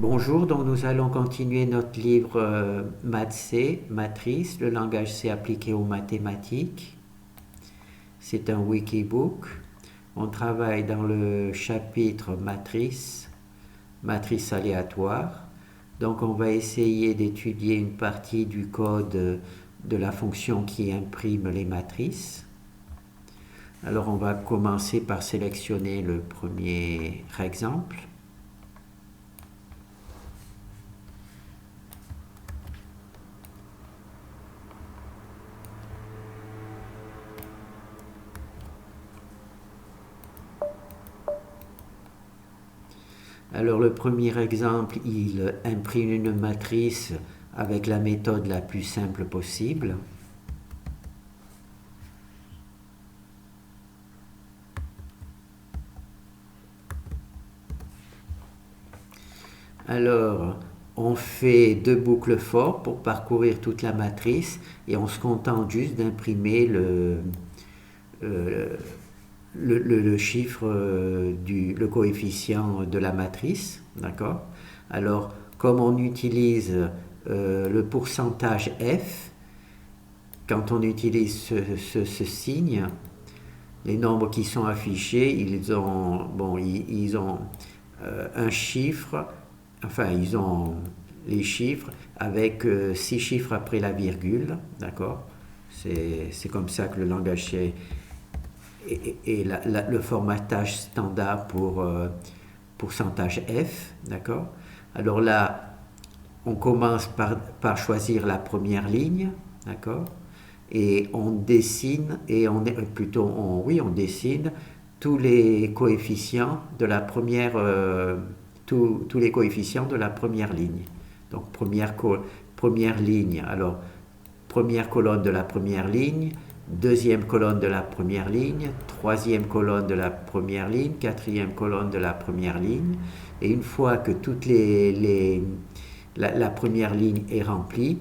Bonjour, donc nous allons continuer notre livre Maths C, Matrice, le langage C appliqué aux mathématiques. C'est un wikibook. On travaille dans le chapitre Matrice, matrice aléatoire. Donc on va essayer d'étudier une partie du code de la fonction qui imprime les matrices. Alors on va commencer par sélectionner le premier exemple. Alors le premier exemple, il imprime une matrice avec la méthode la plus simple possible. Alors, on fait deux boucles for pour parcourir toute la matrice et on se contente juste d'imprimer euh, le chiffre, le coefficient de la matrice. D'accord. Alors, comme on utilise le pourcentage f, quand on utilise ce signe, les nombres qui sont affichés, ils ont un chiffre, enfin ils ont les chiffres avec 6 chiffres après la virgule, d'accord. C'est comme ça que le langage est le formatage standard pour pourcentage f, d'accord. Alors là, on commence par choisir la première ligne, d'accord, et on dessine, on dessine tous les coefficients de la première, tous les coefficients de la première ligne. Donc première ligne, alors première colonne de la première ligne, deuxième colonne de la première ligne, troisième colonne de la première ligne, quatrième colonne de la première ligne, et une fois que la première ligne est remplie,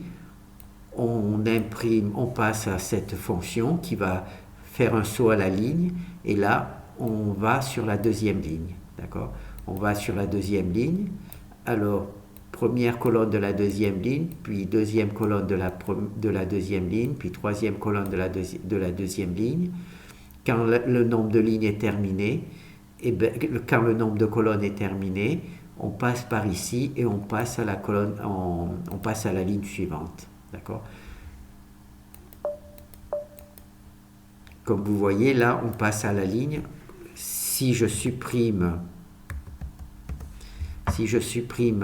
on passe à cette fonction qui va faire un saut à la ligne, et là, on va sur la deuxième ligne, d'accord. On va sur la deuxième ligne, alors première colonne de la deuxième ligne, puis deuxième colonne de la deuxième ligne, puis troisième colonne de la deuxième ligne. Quand le nombre de lignes est terminé, quand le nombre de colonnes est terminé, on passe par ici et on passe à on passe à la ligne suivante. D'accord. Comme vous voyez, là, on passe à la ligne. Si je supprime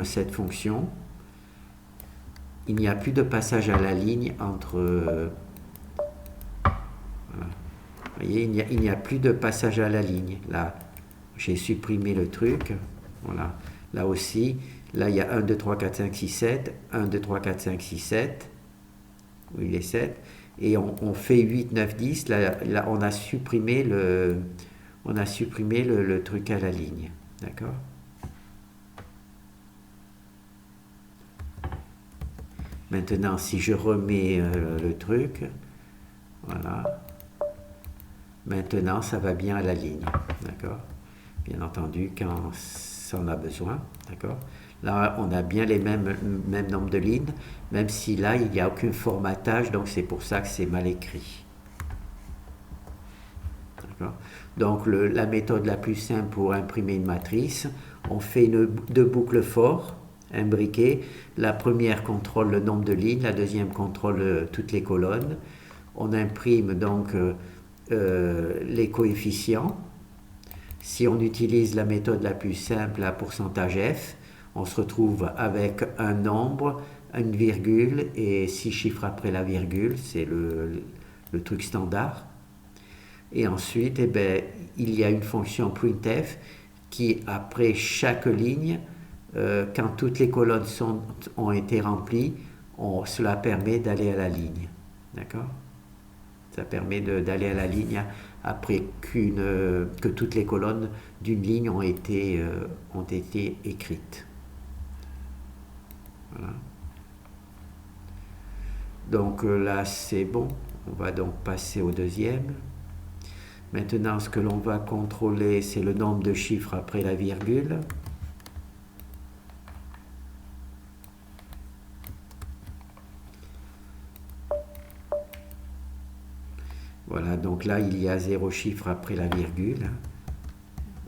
cette fonction, il n'y a plus de passage à la ligne entre... Voilà. Vous voyez, il n'y a plus de passage à la ligne. Là, j'ai supprimé le truc. Voilà. Là aussi, là, il y a 1, 2, 3, 4, 5, 6, 7. 1, 2, 3, 4, 5, 6, 7. Oui, les 7. Et on fait 8, 9, 10. Là, on a supprimé le truc à la ligne. D'accord. Maintenant, si je remets le truc, voilà. Maintenant, ça va bien à la ligne. D'accord. Bien entendu, quand ça en a besoin. D'accord. Là, on a bien les mêmes nombres de lignes, même si là, il n'y a aucun formatage, donc c'est pour ça que c'est mal écrit. D'accord. Donc, la méthode la plus simple pour imprimer une matrice, on fait deux boucles for, imbriquées. La première contrôle le nombre de lignes, la deuxième contrôle toutes les colonnes. On imprime donc les coefficients. Si on utilise la méthode la plus simple, la pourcentage f, on se retrouve avec un nombre, une virgule et 6 chiffres après la virgule, c'est le truc standard. Et ensuite, il y a une fonction printf qui, après chaque ligne, quand toutes les colonnes ont été remplies, cela permet d'aller à la ligne. D'accord. Ça permet d'aller à la ligne après que toutes les colonnes d'une ligne ont été écrites. Voilà. Donc là, c'est bon. On va donc passer au deuxième. Maintenant, ce que l'on va contrôler, c'est le nombre de chiffres après la virgule. Voilà, donc là, il y a 0 chiffre après la virgule.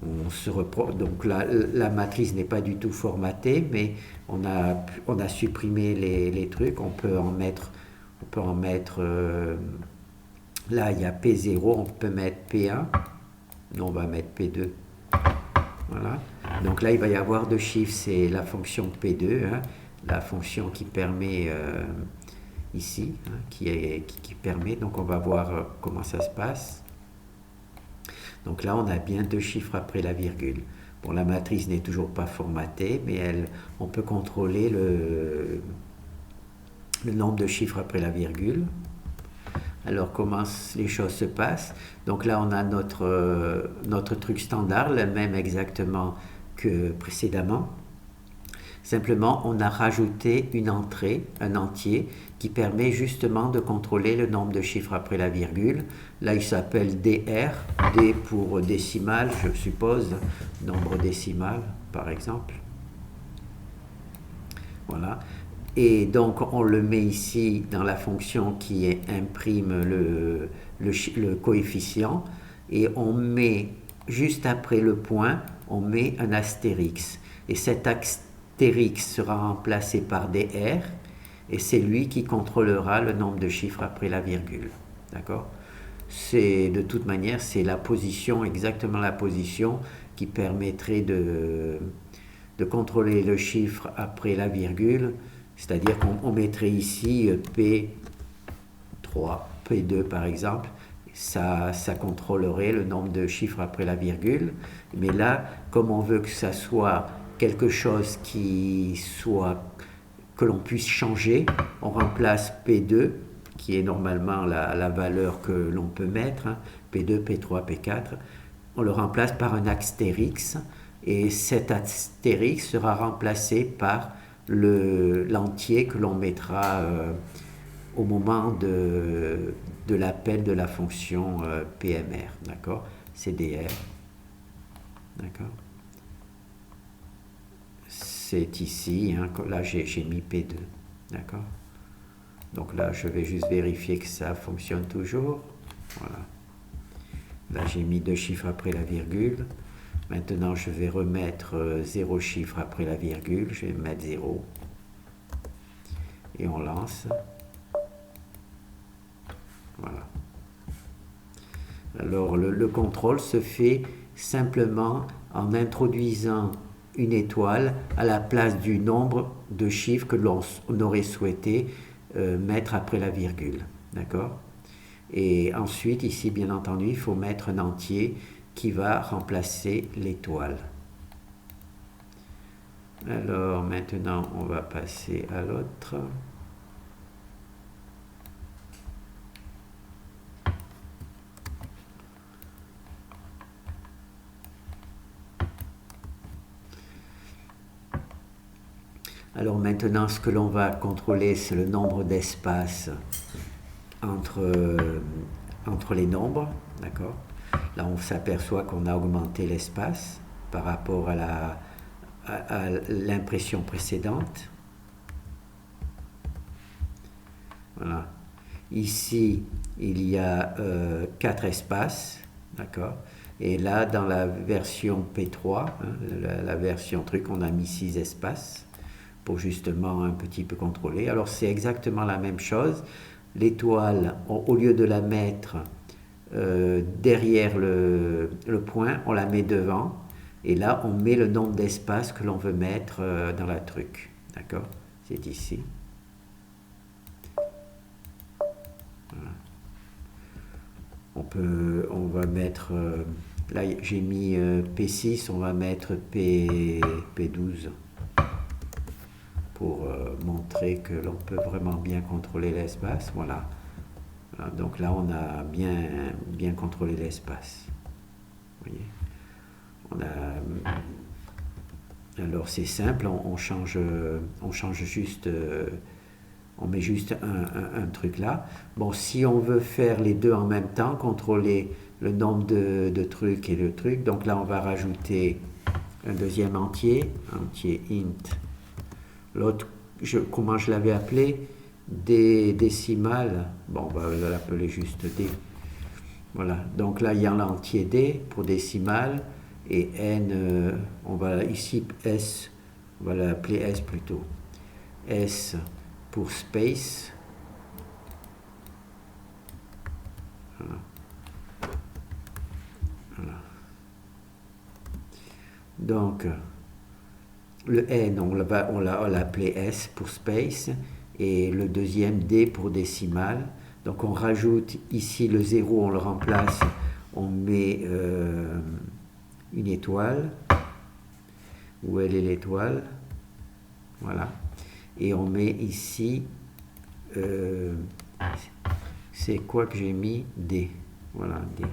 Donc la matrice n'est pas du tout formatée, mais on a supprimé les trucs. Là, il y a P0, on peut mettre P1. Nous, on va mettre P2. Voilà. Donc là, il va y avoir deux chiffres. C'est la fonction P2, hein, la fonction qui permet ici, hein, qui permet. Donc on va voir comment ça se passe. Donc là, on a bien deux chiffres après la virgule. Bon, la matrice n'est toujours pas formatée, mais on peut contrôler le nombre de chiffres après la virgule. Alors, comment les choses se passent? Donc là, on a notre truc standard, le même exactement que précédemment. Simplement, on a rajouté une entrée, un entier, qui permet justement de contrôler le nombre de chiffres après la virgule. Là, il s'appelle DR, D pour décimal, je suppose, nombre décimal, par exemple. Voilà. Et donc, on le met ici dans la fonction qui imprime le coefficient, et on met, juste après le point, on met un astérix. Et cet astérix sera remplacé par DR, et c'est lui qui contrôlera le nombre de chiffres après la virgule. D'accord? De toute manière, c'est la position, exactement la position qui permettrait de contrôler le chiffre après la virgule. C'est-à-dire qu'on mettrait ici P3, P2 par exemple. Ça contrôlerait le nombre de chiffres après la virgule. Mais là, comme on veut que ça soit quelque chose que l'on puisse changer, on remplace P2, qui est normalement la valeur que l'on peut mettre, hein, P2, P3, P4, on le remplace par un astérix, et cet astérix sera remplacé par l'entier que l'on mettra au moment de l'appel de la fonction PMR, d'accord? CDR, d'accord? C'est ici, hein, là j'ai mis P2, d'accord? Donc là, je vais juste vérifier que ça fonctionne toujours. Voilà. Là, j'ai mis deux chiffres après la virgule. Maintenant, je vais remettre 0 chiffre après la virgule. Je vais mettre 0. Et on lance. Voilà. Alors, le contrôle se fait simplement en introduisant une étoile à la place du nombre de chiffres que l'on aurait souhaité mettre après la virgule. D'accord? Et ensuite, ici, bien entendu, il faut mettre un entier qui va remplacer l'étoile. Alors, maintenant, on va passer à l'autre. Alors maintenant, ce que l'on va contrôler, c'est le nombre d'espaces entre les nombres, d'accord? Là, on s'aperçoit qu'on a augmenté l'espace par rapport à l'impression précédente. Voilà. Ici, il y a 4 espaces, d'accord? Et là, dans la version P3, hein, la version truc, on a mis 6 espaces pour justement un petit peu contrôler. Alors, c'est exactement la même chose. L'étoile, au lieu de la mettre derrière le point, on la met devant. Et là, on met le nombre d'espaces que l'on veut mettre dans la truc. D'accord? C'est ici. Voilà. On va mettre... là, j'ai mis P6, on va mettre P12 pour montrer que l'on peut vraiment bien contrôler l'espace. Voilà. Donc là, on a bien contrôlé l'espace. Vous voyez? Alors c'est simple, on change juste, on met juste un truc là. Bon, si on veut faire les deux en même temps, contrôler le nombre de trucs et le truc, donc là on va rajouter un deuxième entier int. L'autre, comment je l'avais appelé? Des décimales. Bon, on va l'appeler juste D. Voilà, donc là il y a l'entier D pour décimale et N, on va ici S, on va l'appeler S plutôt. S pour space. Voilà. Voilà. Donc le N, on l'a appelé S pour space et le deuxième D pour décimale. Donc on rajoute ici le 0, on le remplace, on met une étoile. Où elle est l'étoile? Voilà. Et on met ici, c'est quoi que j'ai mis? D. Voilà, D.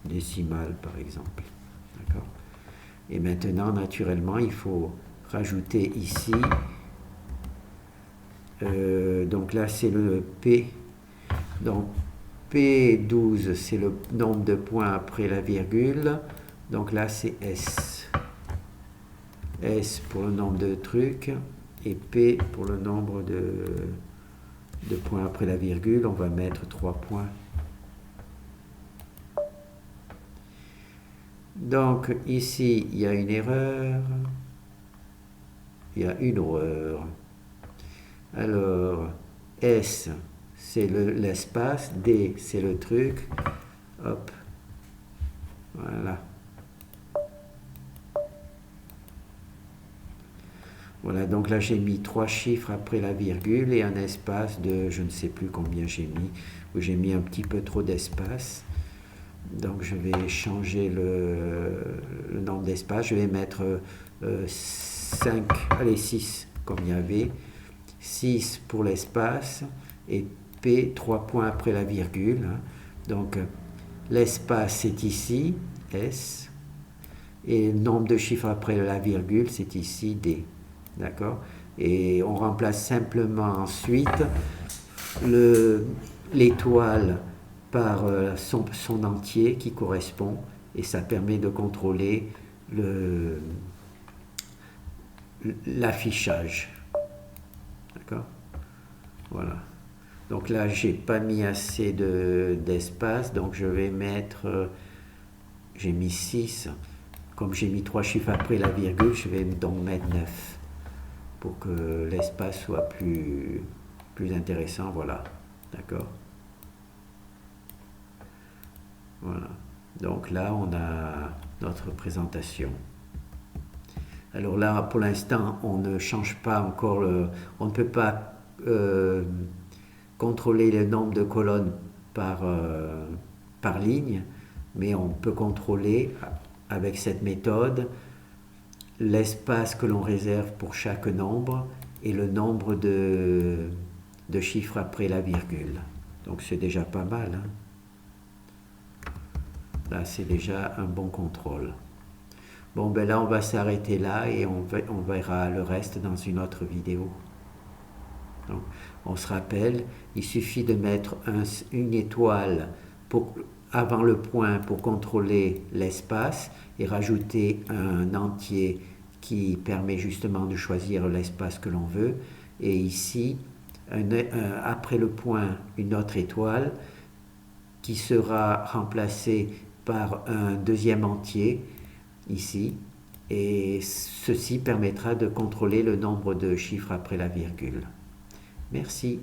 Décimale par exemple. D'accord. Et maintenant, naturellement, il faut rajouter ici, donc là c'est le P. Donc P12, c'est le nombre de points après la virgule. Donc là c'est S. S pour le nombre de trucs et P pour le nombre de points après la virgule. On va mettre 3 points. Donc ici il y a une erreur. Il y a une erreur. Alors S c'est l'espace, D c'est le truc. Hop. Voilà. Voilà, donc là j'ai mis 3 chiffres après la virgule et un espace de je ne sais plus combien j'ai mis, où j'ai mis un petit peu trop d'espace. Donc je vais changer le nombre d'espaces, je vais mettre 5, allez 6 comme il y avait, 6 pour l'espace et P 3 points après la virgule. Donc l'espace c'est ici, S, et le nombre de chiffres après la virgule c'est ici, D. D'accord? Et on remplace simplement ensuite l'étoile par son entier qui correspond et ça permet de contrôler l'affichage. D'accord? Voilà. Donc là, j'ai pas mis assez d'espace, donc je vais mettre, j'ai mis 6. Comme j'ai mis 3 chiffres après la virgule, je vais donc mettre 9. Pour que l'espace soit plus intéressant, voilà, d'accord. Voilà, donc là on a notre présentation. Alors là pour l'instant on ne change pas encore, on ne peut pas contrôler le nombre de colonnes par ligne, mais on peut contrôler avec cette méthode l'espace que l'on réserve pour chaque nombre et le nombre de chiffres après la virgule. Donc c'est déjà pas mal. Hein? Là c'est déjà un bon contrôle. Bon ben là on va s'arrêter là et on verra le reste dans une autre vidéo. Donc, on se rappelle, il suffit de mettre une étoile avant le point pour contrôler l'espace et rajouter un entier qui permet justement de choisir l'espace que l'on veut. Et ici, après le point, une autre étoile qui sera remplacée par un deuxième entier ici. Et ceci permettra de contrôler le nombre de chiffres après la virgule. Merci.